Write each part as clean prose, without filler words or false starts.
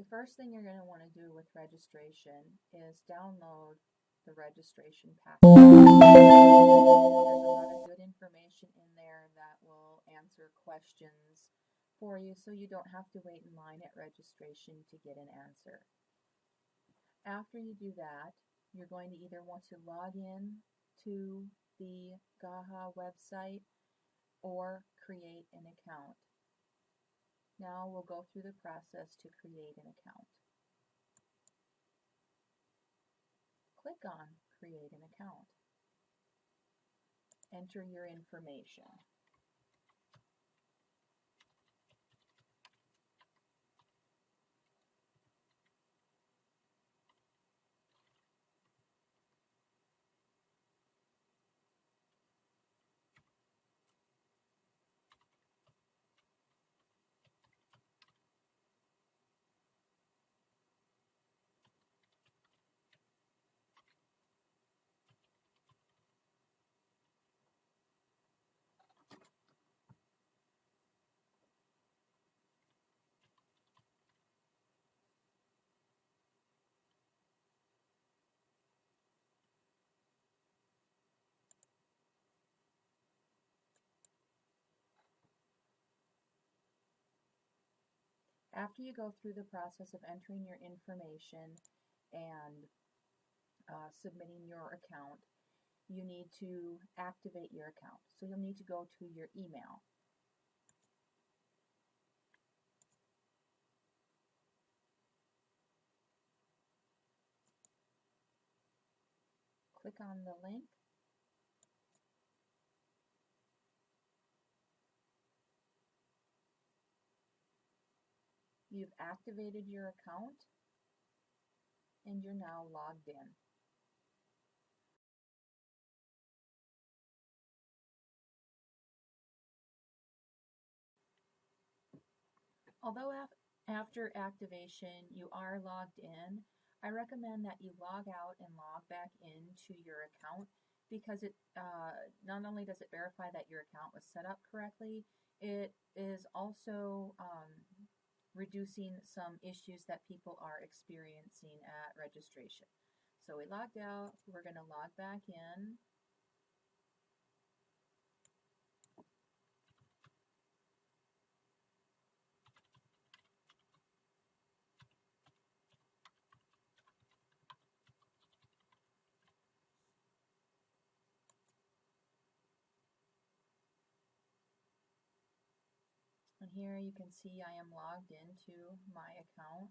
The first thing you're going to want to do with registration is download the registration packet. There's a lot of good information in there that will answer questions for you, so you don't have to wait in line at registration to get an answer. After you do that, you're going to either want to log in to the GAHA website or create an account. Now we'll go through the process to create an account. Click on Create an Account. Enter your information. After you go through the process of entering your information and submitting your account, you need to activate your account. So you'll need to go to your email. Click on the link. You've activated your account and you're now logged in. Although after activation you are logged in, I recommend that you log out and log back into your account, because it not only does it verify that your account was set up correctly, it is also reducing some issues that people are experiencing at registration. So we logged out, we're going to log back in. And here you can see I am logged into my account.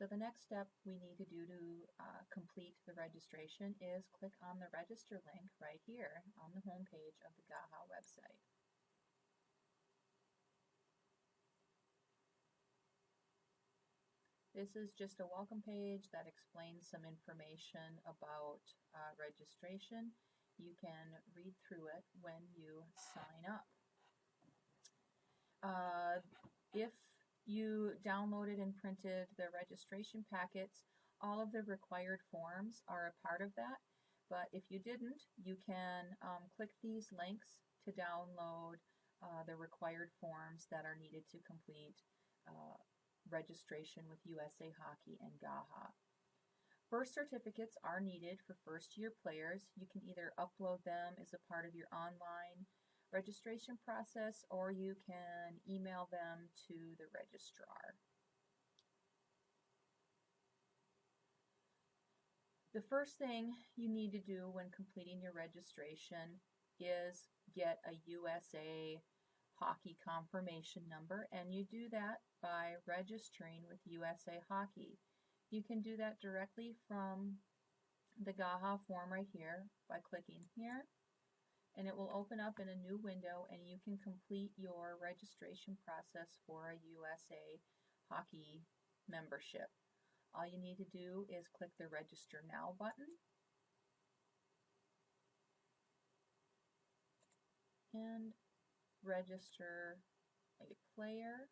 So the next step we need to do to complete the registration is click on the register link right here on the home page of the GAHA website. This is just a welcome page that explains some information about registration. You can read through it when you sign up. If you downloaded and printed the registration packets, all of the required forms are a part of that. But if you didn't, you can click these links to download the required forms that are needed to complete registration with USA Hockey and GAHA. Birth certificates are needed for first-year players. You can either upload them as a part of your online registration process, or you can email them to the registrar. The first thing you need to do when completing your registration is get a USA Hockey confirmation number, and you do that by registering with USA Hockey. You can do that directly from the GAHA form right here by clicking here, and it will open up in a new window, and you can complete your registration process for a USA Hockey membership. All you need to do is click the Register Now button and register a player.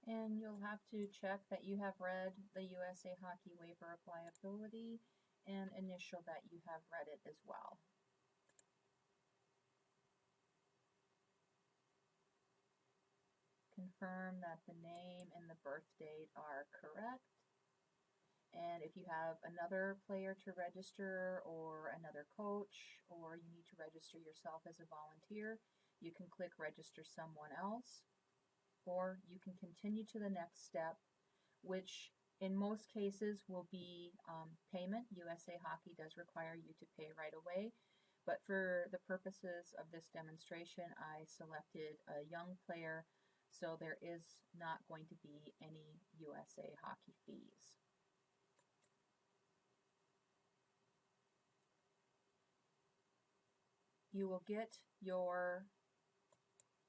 And you'll have to check that you have read the USA Hockey Waiver of Liability and initial that you have read it as well. Confirm that the name and the birth date are correct. And if you have another player to register or another coach, or you need to register yourself as a volunteer, you can click register someone else, or you can continue to the next step, which in most cases will be payment. USA Hockey does require you to pay right away, but for the purposes of this demonstration, I selected a young player, so there is not going to be any USA Hockey fees. You will get your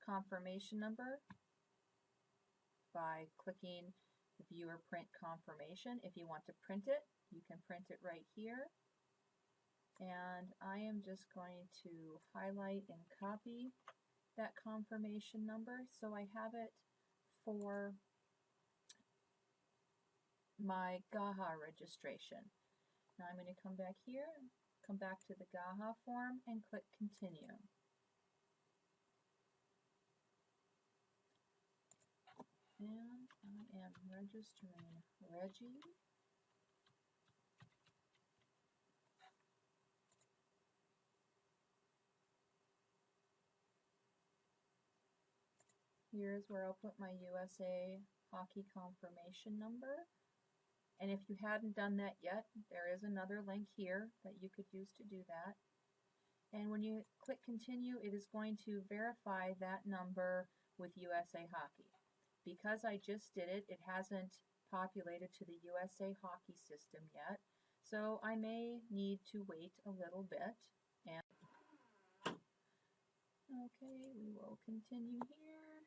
confirmation number by clicking View or Print Confirmation. If you want to print it, you can print it right here. And I am just going to highlight and copy that confirmation number so I have it for my GAHA registration. Now I'm going to come back here, come back to the GAHA form and click Continue. And I am registering Reggie. Here's where I'll put my USA Hockey confirmation number. And if you hadn't done that yet, there is another link here that you could use to do that. And when you click Continue, it is going to verify that number with USA Hockey. Because I just did it, it hasn't populated to the USA Hockey system yet, so I may need to wait a little bit. And okay, we will continue here.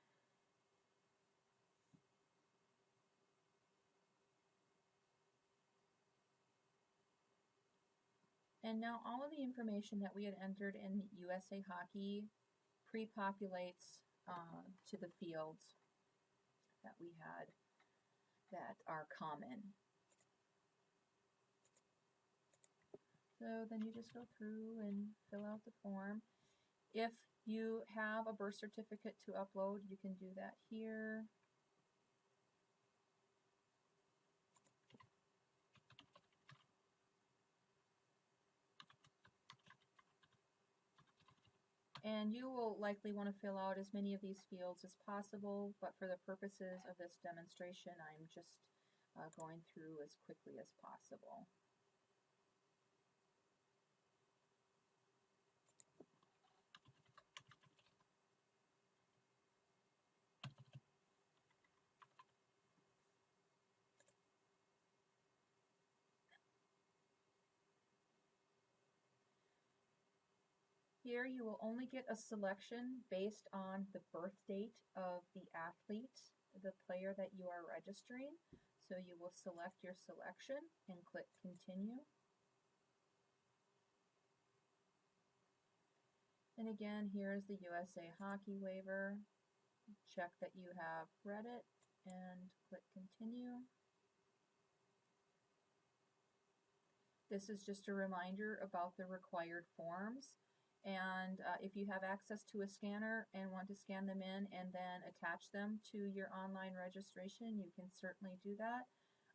And now all of the information that we had entered in USA Hockey pre-populates to the fields that we had that are common. So then you just go through and fill out the form. If you have a birth certificate to upload, you can do that here. And you will likely want to fill out as many of these fields as possible, but for the purposes of this demonstration, I'm just going through as quickly as possible. Here you will only get a selection based on the birth date of the athlete, the player that you are registering. So you will select your selection and click Continue. And again, here's the USA Hockey waiver. Check that you have read it and click Continue. This is just a reminder about the required forms. And if you have access to a scanner and want to scan them in and then attach them to your online registration, you can certainly do that.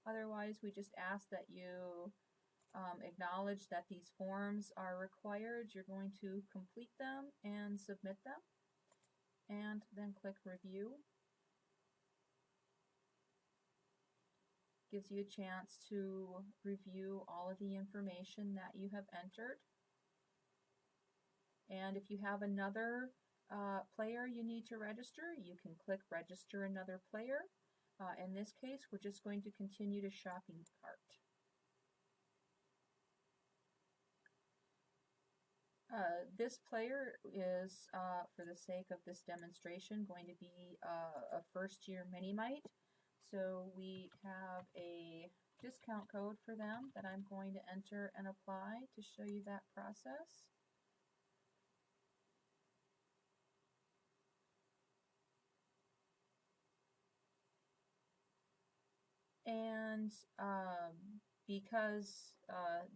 Otherwise, we just ask that you acknowledge that these forms are required. You're going to complete them and submit them, and then click Review. Gives you a chance to review all of the information that you have entered. And if you have another player you need to register, you can click Register Another Player. In this case, we're just going to continue to Shopping Cart. This player is, for the sake of this demonstration, going to be a first-year Mini-Mite. So we have a discount code for them that I'm going to enter and apply to show you that process. and because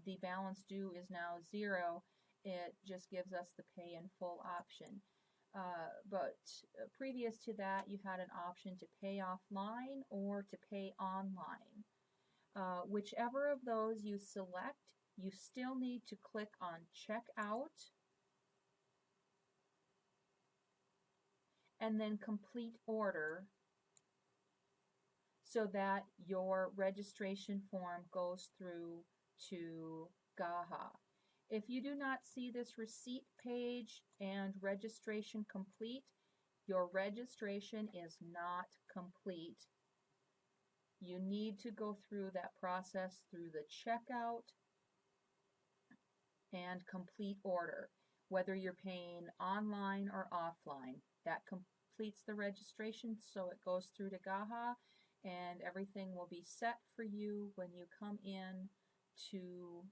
the balance due is now 0, it just gives us the pay in full option. But previous to that, you had an option to pay offline or to pay online. Whichever of those you select, you still need to click on Checkout and then Complete Order so that your registration form goes through to GAHA. If you do not see this receipt page and registration complete, your registration is not complete. You need to go through that process through the checkout and complete order, whether you're paying online or offline. That completes the registration, so it goes through to GAHA, and everything will be set for you when you come in to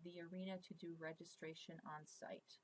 the arena to do registration on site.